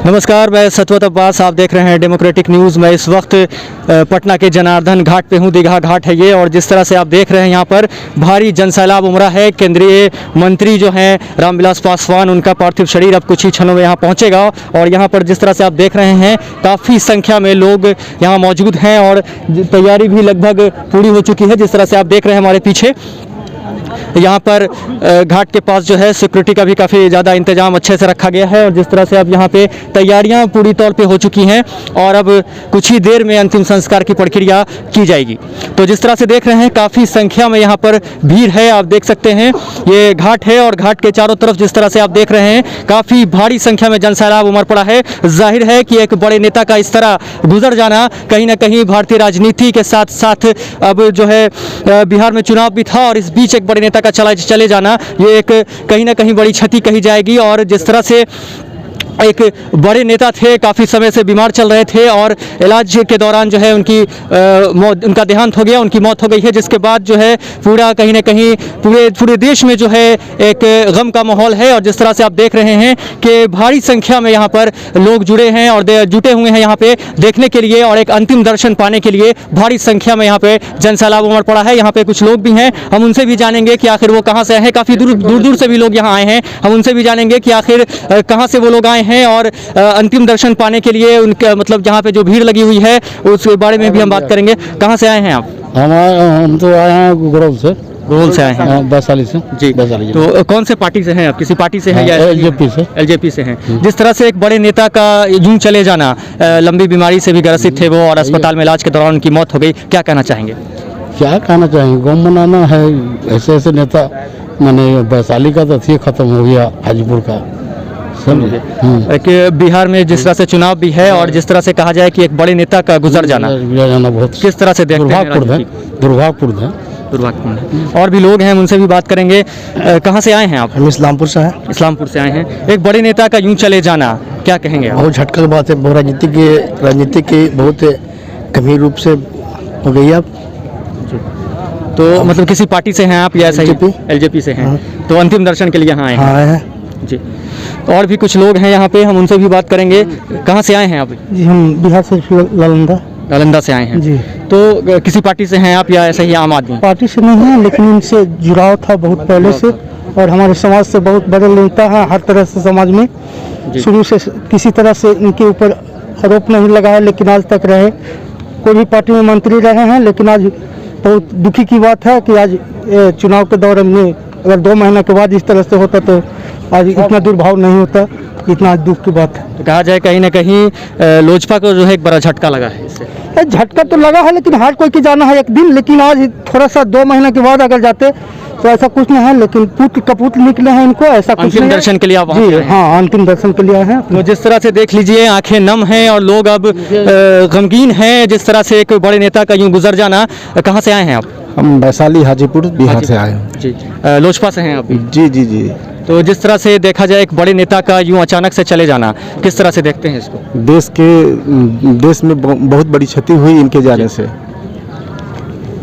नमस्कार, मैं सतवत अब्बास, आप देख रहे हैं डेमोक्रेटिक न्यूज़। मैं इस वक्त पटना के जनार्दन घाट पे हूँ। दीघा घाट है ये, और जिस तरह से आप देख रहे हैं यहाँ पर भारी जनसैलाब उमड़ा है। केंद्रीय मंत्री जो हैं रामविलास पासवान, उनका पार्थिव शरीर अब कुछ ही क्षणों में यहाँ पहुँचेगा। और यहाँ पर जिस तरह से आप देख रहे हैं काफ़ी संख्या में लोग यहाँ मौजूद हैं और तैयारी भी लगभग पूरी हो चुकी है। जिस तरह से आप देख रहे हैं हमारे पीछे यहाँ पर घाट के पास जो है सिक्योरिटी का भी काफ़ी ज़्यादा इंतजाम अच्छे से रखा गया है। और जिस तरह से अब यहाँ पे तैयारियाँ पूरी तौर पे हो चुकी हैं और अब कुछ ही देर में अंतिम संस्कार की प्रक्रिया की जाएगी। तो जिस तरह से देख रहे हैं काफ़ी संख्या में यहाँ पर भीड़ है। आप देख सकते हैं ये घाट है और घाट के चारों तरफ जिस तरह से आप देख रहे हैं काफ़ी भारी संख्या में जनसैलाब उमड़ पड़ा है। जाहिर है कि एक बड़े नेता का इस तरह गुजर जाना कहीं ना कहीं भारतीय राजनीति के साथ साथ अब जो है बिहार में चुनाव भी था, और इस बीच एक बड़े नेता का चले जाना ये एक कहीं ना कहीं बड़ी क्षति कही जाएगी। और जिस तरह से एक बड़े नेता थे, काफ़ी समय से बीमार चल रहे थे और इलाज के दौरान जो है उनका देहांत हो गया, उनकी मौत हो गई है। जिसके बाद जो है पूरा कहीं ना कहीं पूरे देश में जो है एक गम का माहौल है। और जिस तरह से आप देख रहे हैं कि भारी संख्या में यहाँ पर लोग जुड़े हैं और जुटे हुए हैं यहाँ पे देखने के लिए और एक अंतिम दर्शन पाने के लिए भारी संख्या में यहाँ पे जनसैलाब उमड़ पड़ा है। यहाँ पे कुछ लोग भी हैं, हम उनसे भी जानेंगे कि आखिर वो कहाँ से आए हैं। काफ़ी दूर से भी लोग यहाँ आए हैं, हम उनसे भी जानेंगे कि आखिर कहाँ से वो लोग आए हैं और अंतिम दर्शन पाने के लिए उनका मतलब जहाँ पे जो भीड़ लगी हुई है उसके बारे में भी हम बात करेंगे। कहाँ से आए हैं आप? हम तो आए हैं गुरौल से आए हैं, वैशाली से जी। वैशाली। तो कौन से पार्टी से हैं आप? किसी पार्टी से हैं या एलजेपी से हैं? जिस तरह से एक बड़े नेता का यूं चले जाना, लंबी बीमारी से भी ग्रसित थे वो और अस्पताल में इलाज के दौरान उनकी मौत हो गई, क्या कहना चाहेंगे? क्या कहना चाहेंगे, गम मनाना है। ऐसे नेता, मैंने वैशाली का तो थी खत्म हो गया, हाजीपुर का कि बिहार में जिस तरह से चुनाव भी है और जिस तरह से कहा जाए कि एक बड़े नेता का गुजर जाना बहुत किस तरह से देखते हैं? दुर्भाग्यपूर्ण है। और भी लोग हैं, उनसे भी बात करेंगे। कहाँ से आए हैं आप? हम इस्लामपुर से हैं। इस्लामपुर से आए हैं। एक बड़े नेता का यूं चले जाना क्या कहेंगे आप? बहुत झटका की बात है। राजनीति की बहुत गंभीर रूप से हो गई अब। तो मतलब किसी पार्टी से हैं आप या ऐसा ही? एलजेपी से हैं। तो अंतिम दर्शन के लिए यहाँ आए हैं जी। और भी कुछ लोग हैं यहाँ पे, हम उनसे भी बात करेंगे। कहाँ से आए हैं आप? जी, हम बिहार से नालंदा से आए हैं जी। तो किसी पार्टी से हैं आप या ऐसे ही आम आदमी? पार्टी से नहीं है, लेकिन इनसे जुड़ाव था बहुत पहले से और हमारे समाज से बहुत बड़े नेता है। हर तरह से समाज में शुरू से किसी तरह से इनके ऊपर आरोप नहीं लगा है, लेकिन आज तक रहे। कोई भी पार्टी में मंत्री रहे हैं, लेकिन आज बहुत दुखी की बात है कि आज चुनाव के दौरान में अगर 2 महीने के बाद इस तरह से होता तो आज इतना दुर्भाव नहीं होता। इतना दुख की बात है। तो कहा जाए कहीं ना कहीं लोजपा को जो है एक बड़ा झटका लगा है इससे। झटका तो लगा है, लेकिन हर कोई की जाना है एक दिन। लेकिन आज थोड़ा सा 2 महीने के बाद अगर जाते तो ऐसा कुछ नहीं है, लेकिन पुत्र कपूत निकले हैं इनको, ऐसा कुछ अंतिम दर्शन के लिए आप जी हाँ, अंतिम दर्शन के लिए आए हैं। तो जिस तरह से देख लीजिए आंखें नम हैं और लोग अब गमगीन हैं जिस तरह से एक बड़े नेता का यूं गुजर जाना। कहाँ से आए हैं आप? हम वैशाली हाजीपुर बिहार से आए हैं जी। लोजपा से हैं आप? जी जी जी। तो जिस तरह से देखा जाए एक बड़े नेता का यूं अचानक से चले जाना, किस तरह से देखते हैं इसको? देश में बहुत बड़ी क्षति हुई इनके जाने से।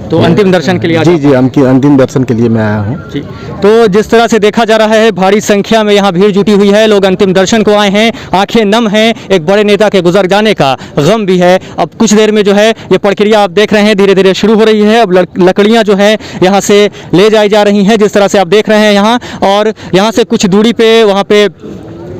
तो अंतिम दर्शन के लिए जी अंतिम दर्शन के लिए मैं आया हूँ जी। तो जिस तरह से देखा जा रहा है भारी संख्या में यहाँ भीड़ जुटी हुई है, लोग अंतिम दर्शन को आए हैं, आंखें नम हैं। एक बड़े नेता के गुजर जाने का गम भी है। अब कुछ देर में जो है ये प्रक्रिया आप देख रहे हैं धीरे धीरे शुरू हो रही है। अब लकड़ियाँ जो है यहाँ से ले जाई जा रही हैं, जिस तरह से आप देख रहे हैं यहाँ, और यहाँ से कुछ दूरी पे वहाँ पे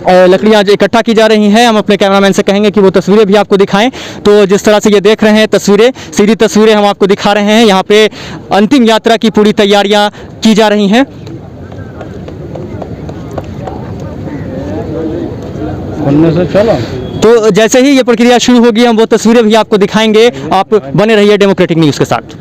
लकड़ियाँ इकट्ठा की जा रही हैं। हम अपने कैमरामैन से कहेंगे कि वो तस्वीरें भी आपको दिखाएं। तो जिस तरह से ये देख रहे हैं तस्वीरें, सीधी तस्वीरें हम आपको दिखा रहे हैं। यहाँ पे अंतिम यात्रा की पूरी तैयारियां की जा रही हैं। तो जैसे ही ये प्रक्रिया शुरू होगी हम वो तस्वीरें भी आपको दिखाएंगे। आप बने रहिए डेमोक्रेटिक न्यूज़ के साथ।